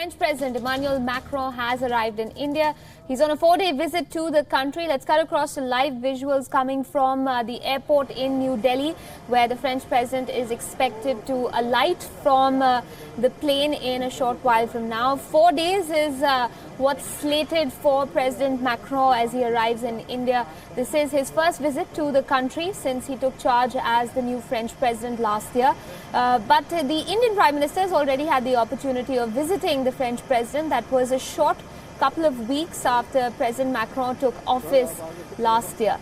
French President Emmanuel Macron has arrived in India. He's on a 4-day visit to the country. Let's cut across to live visuals coming from the airport in New Delhi, where the French President is expected to alight from the plane in a short while from now. 4 days is what's slated for President Macron as he arrives in India. This is his first visit to the country since he took charge as the new French President last year. But the Indian Prime Minister has already had the opportunity of visiting the French President. That was a short couple of weeks after President Macron took office last year.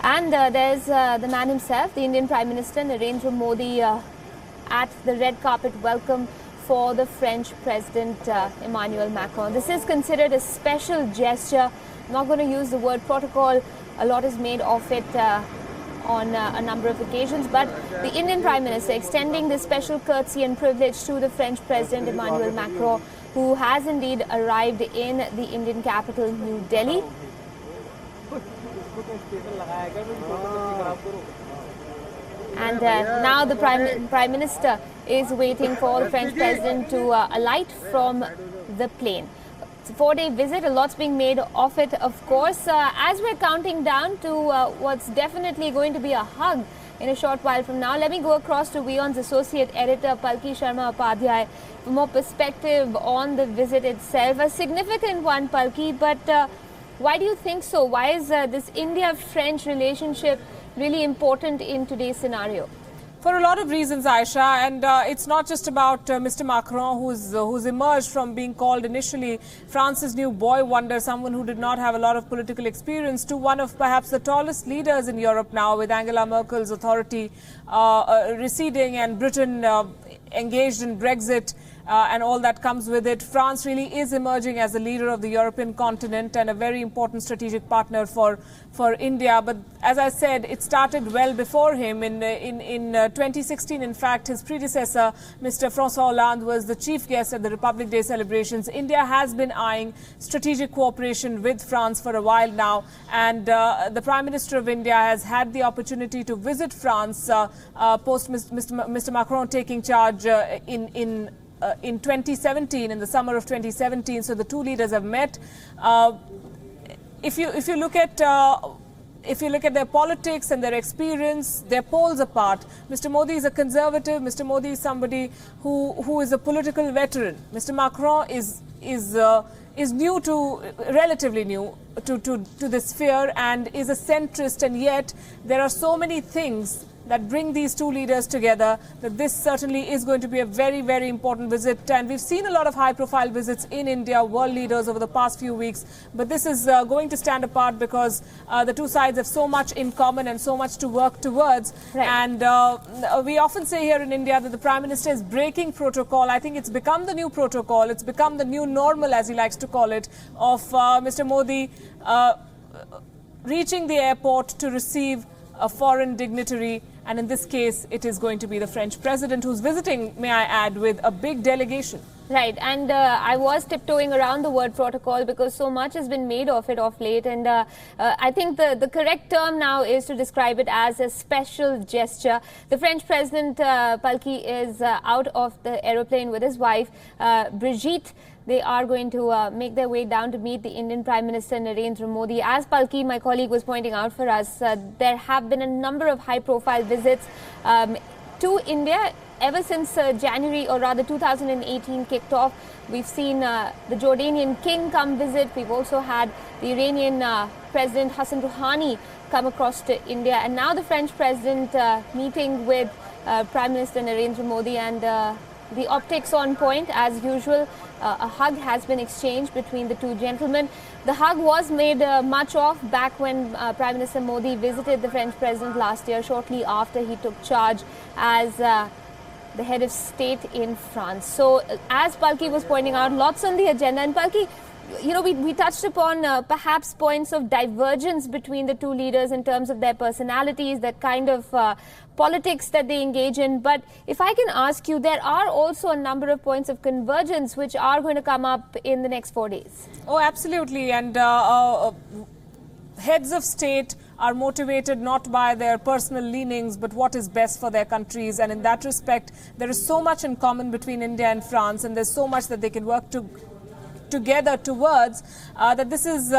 And there's the man himself, the Indian Prime Minister Narendra Modi, at the red carpet welcome for the French President Emmanuel Macron. This is considered a special gesture. I'm not going to use the word protocol. A lot is made of it on a number of occasions, but the Indian Prime Minister extending this special courtesy and privilege to the French President Emmanuel Macron, who has indeed arrived in the Indian capital, New Delhi. And now the Prime Minister is waiting for the French President to alight from the plane. It's a 4-day visit, a lot's being made of it, of course. As we're counting down to what's definitely going to be a hug in a short while from now, let me go across to WION's associate editor, Palki Sharma Upadhyay, for more perspective on the visit itself. A significant one, Palki, but why do you think so? Why is this India-French relationship really important in today's scenario? For a lot of reasons, Aisha, and it's not just about Mr. Macron, who's emerged from being called initially France's new boy wonder, someone who did not have a lot of political experience, to one of perhaps the tallest leaders in Europe now, with Angela Merkel's authority receding and Britain engaged in Brexit and all that comes with it. France really is emerging as the leader of the European continent and a very important strategic partner for India. But as I said, it started well before him. In 2016, in fact, his predecessor, Mr. François Hollande, was the chief guest at the Republic Day celebrations. India has been eyeing strategic cooperation with France for a while now, and the Prime Minister of India has had the opportunity to visit France post Mr. Macron taking charge in 2017, in the summer of 2017. So the two leaders have met. If you look at their politics and their experience, they're poles apart. Mr. Modi is a conservative. Mr. Modi is somebody who is a political veteran. Mr. Macron is relatively new to this sphere and is a centrist, and yet there are so many things that bring these two leaders together that this certainly is going to be a very, very important visit. And we've seen a lot of high-profile visits in India, world leaders over the past few weeks, but this is going to stand apart because the two sides have so much in common and so much to work towards. Right. And we often say here in India that the Prime Minister is breaking protocol. I think it's become the new protocol. It's become the new normal, as he likes to call it, of Mr. Modi reaching the airport to receive a foreign dignitary, and in this case it is going to be the French President who's visiting, may I add, with a big delegation. Right, and I was tiptoeing around the word protocol because so much has been made of it of late, and I think the correct term now is to describe it as a special gesture. The French President, Palki, is out of the aeroplane with his wife, Brigitte. They are going to make their way down to meet the Indian Prime Minister Narendra Modi. As Palki, my colleague, was pointing out for us, there have been a number of high-profile visits to India ever since January, or rather 2018 kicked off. We've seen the Jordanian king come visit. We've also had the Iranian President Hassan Rouhani come across to India, and now the French President meeting with Prime Minister Narendra Modi, and the optics on point as usual. A hug has been exchanged between the two gentlemen. The hug was made much of back when Prime Minister Modi visited the French President last year, shortly after he took charge as the head of state in France. So as Palki was pointing out, lots on the agenda. And Palki, you know, we touched upon perhaps points of divergence between the two leaders in terms of their personalities, that kind of politics that they engage in. But if I can ask you, there are also a number of points of convergence which are going to come up in the next 4 days. Oh, absolutely. And heads of state are motivated not by their personal leanings, but what is best for their countries. And in that respect, there is so much in common between India and France, and there's so much that they can work together towards, that this is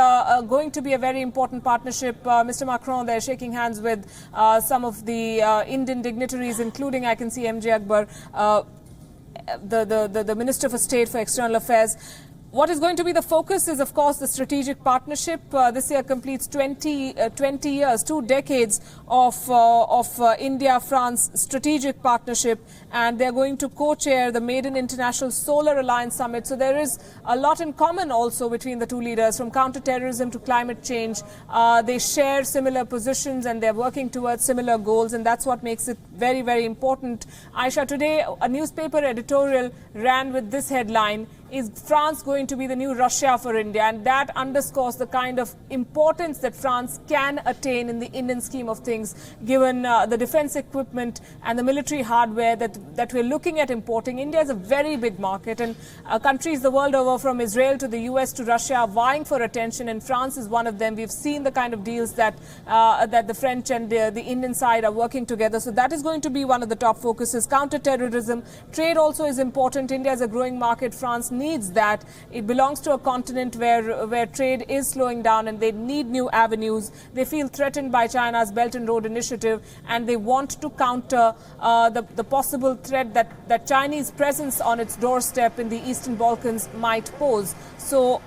going to be a very important partnership. Mr. Macron, they're shaking hands with some of the Indian dignitaries, including, I can see MJ Akbar, the Minister for State for External Affairs. What is going to be the focus is, of course, the strategic partnership. This year completes 20 years, 2 decades of India-France strategic partnership, and they're going to co-chair the Maiden International Solar Alliance Summit. So there is a lot in common also between the two leaders, from counter-terrorism to climate change. They share similar positions and they're working towards similar goals, and that's what makes it very, very important. Aisha, today a newspaper editorial ran with this headline: is France going to be the new Russia for India? And that underscores the kind of importance that France can attain in the Indian scheme of things, given the defense equipment and the military hardware that we're looking at importing. India is a very big market, and countries the world over, from Israel to the US to Russia, are vying for attention, and France is one of them. We've seen the kind of deals that the French and the Indian side are working together. So that is going to be one of the top focuses. Counter-terrorism, trade also is important. India is a growing market. France needs that. It belongs to a continent where trade is slowing down, and they need new avenues. They feel threatened by China's Belt and Road Initiative, and they want to counter the possible threat that Chinese presence on its doorstep in the Eastern Balkans might pose. So,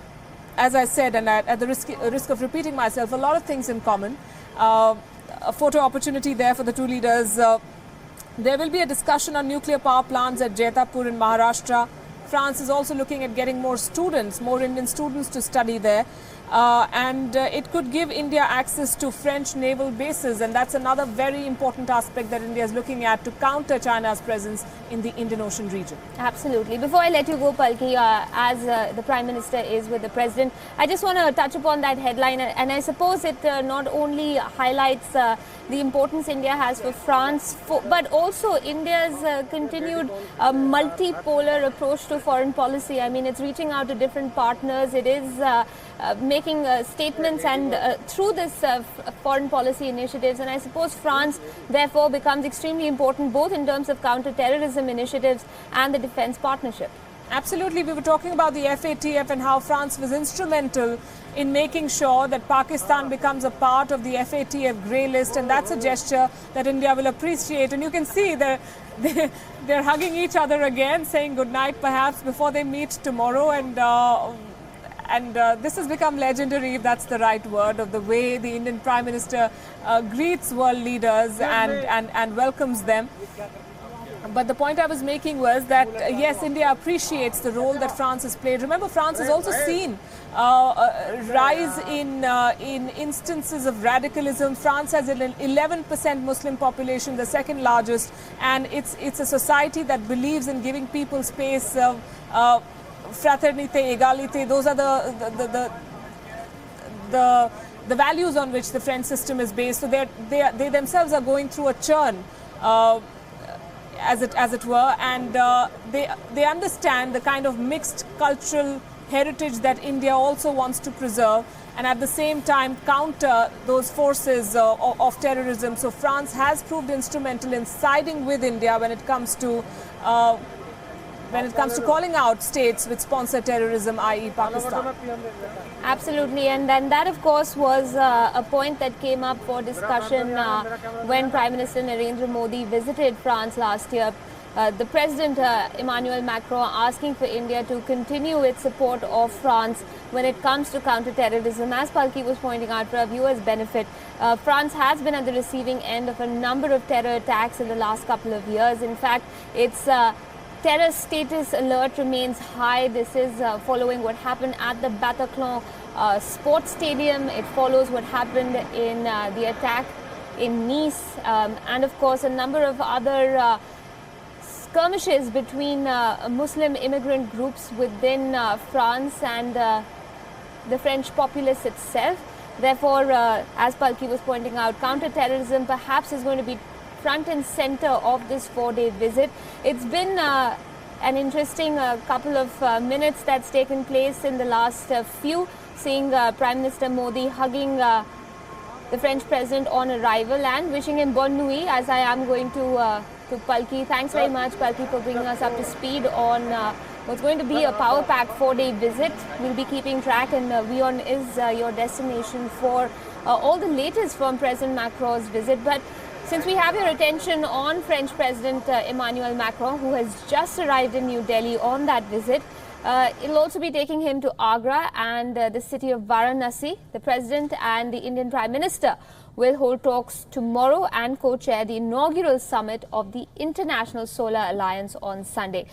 as I said, and at the risk of repeating myself, a lot of things in common. A photo opportunity there for the two leaders. There will be a discussion on nuclear power plants at Jaitapur in Maharashtra. France is also looking at getting more Indian students to study there. And it could give India access to French naval bases, and that's another very important aspect that India is looking at to counter China's presence in the Indian Ocean region. Absolutely. Before I let you go, Palki, as the Prime Minister is with the President, I just want to touch upon that headline, and I suppose it not only highlights the importance India has for France, but also India's continued multipolar approach to foreign policy. I mean, it's reaching out to different partners. It is making statements and through this foreign policy initiatives, and I suppose France therefore becomes extremely important both in terms of counter-terrorism initiatives and the defense partnership. Absolutely. We were talking about the FATF and how France was instrumental in making sure that Pakistan becomes a part of the FATF grey list, and that's a gesture that India will appreciate. And you can see they're hugging each other again, saying goodnight perhaps before they meet tomorrow, and this has become legendary, if that's the right word, of the way the Indian Prime Minister greets world leaders and welcomes them. But the point I was making was that, yes, India appreciates the role that France has played. Remember, France has also seen a rise in instances of radicalism. France has an 11% Muslim population, the second largest, and it's a society that believes in giving people space. Fraternité, égalité, those are the values on which the French system is based. So they themselves are going through a churn, as it were, and they understand the kind of mixed cultural heritage that India also wants to preserve, and at the same time counter those forces of terrorism. So France has proved instrumental in siding with India when it comes to calling out states which sponsor terrorism, i.e. Pakistan. Absolutely, and then that of course was a point that came up for discussion when Prime Minister Narendra Modi visited France last year. The President Emmanuel Macron asking for India to continue its support of France when it comes to counter-terrorism. As Palki was pointing out, for our viewers' benefit, France has been at the receiving end of a number of terror attacks in the last couple of years. In fact, its terror status alert remains high. This is following what happened at the Bataclan Sports Stadium. It follows what happened in the attack in Nice, and of course a number of other skirmishes between Muslim immigrant groups within France and the French populace itself. Therefore, as Palki was pointing out, counter-terrorism perhaps is going to be front and center of this 4-day visit. It's been an interesting couple of minutes that's taken place in the last few, seeing Prime Minister Modi hugging the French President on arrival and wishing him bonne nuit, as I am going to Palki. Thanks very much, Palki, for bringing us up to speed on what's going to be a power-packed 4-day visit. We'll be keeping track, and WION is your destination for all the latest from President Macron's visit. But since we have your attention on French President Emmanuel Macron, who has just arrived in New Delhi on that visit, it'll also be taking him to Agra and the city of Varanasi. The President and the Indian Prime Minister will hold talks tomorrow and co-chair the inaugural summit of the International Solar Alliance on Sunday.